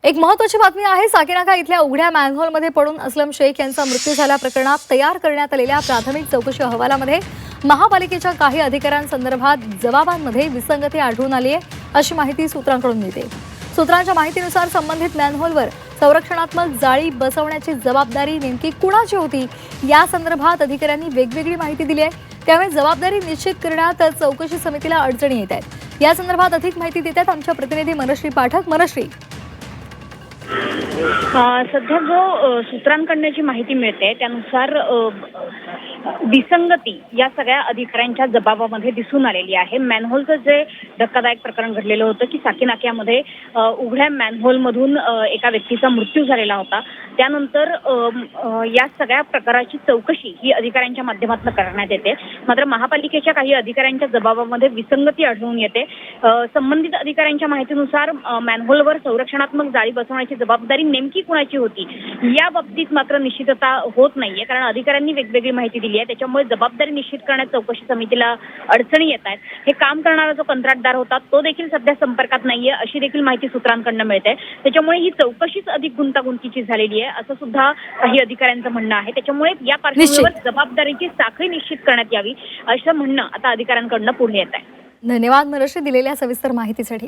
एक महत्त्वाची बातमी आहे। साकीनाका इथल्या उघड्या मॅनहोलमध्ये पडून असलम शेख यांचा मृत्यू झाल्या प्रकरणात तयार करण्यात आलेल्या प्राथमिक चौकशी अहवालामध्ये महापालिकेच्या काही अधिकाऱ्यांसंदर्भात जबाबांमध्ये विसंगती आढळून आली आहे, अशी माहिती सूत्रांकडून मिळते। सूत्रांच्या माहितीनुसार संबंधित मॅनहोलवर संरक्षणात्मक जाळी बसवण्याची जबाबदारी नेमकी कुणाची होती या संदर्भात अधिकाऱ्यांनी वेगवेगळी माहिती दिली आहे। त्यामुळे जबाबदारी निश्चित करण्यात चौकशी समितीला अडचणी येत आहेत। या संदर्भात अधिक माहिती देतात आमच्या प्रतिनिधी मनश्री पाठक। मनश्री, सध्या जो सूत्रांकडून जी माहिती मिळते त्यानुसार विसंगती या सगळ्या अधिकाऱ्यांच्या जबाबामध्ये दिसून आलेली आहे। मॅनहोलचं जे धक्कादायक प्रकरण घडलेलं होतं की साकीनाक्यामध्ये उघड्या मॅनहोलमधून एका व्यक्तीचा मृत्यू झालेला होता। त्यानंतर या सगळ्या प्रकाराची चौकशी ही अधिकाऱ्यांच्या माध्यमातून करण्यात येते। मात्र महापालिकेच्या काही अधिकाऱ्यांच्या जबाबामध्ये विसंगती आढळून येते। संबंधित अधिकाऱ्यांच्या माहितीनुसार मॅनहोलवर संरक्षणात्मक जाळी बसवण्याची जबाबदारी नेमकी कुणाची होती या बाबतीत मात्र निश्चितता होत नाहीये, कारण अधिकाऱ्यांनी वेगवेगळी माहिती दिली आहे। त्याच्यामुळे जबाबदारी निश्चित करण्यात चौकशी समितीला अडचणी येत आहेत। हे काम करणारा जो कंत्राटदार होता तो देखील सध्या संपर्कात नाहीये, अशी देखील माहिती सूत्रांकडून मिळते। त्याच्यामुळे ही चौकशीच अधिक गुंतागुंतीची झालेली आहे, असं सुद्धा काही अधिकाऱ्यांचं म्हणणं आहे। त्याच्यामुळे या पार्श्वभूमीवर जबाबदारीची साखळी निश्चित करण्यात यावी असं म्हणणं आता अधिकाऱ्यांकडून पुढे येत आहे। धन्यवाद मनश्री दिलेल्या सविस्तर माहितीसाठी।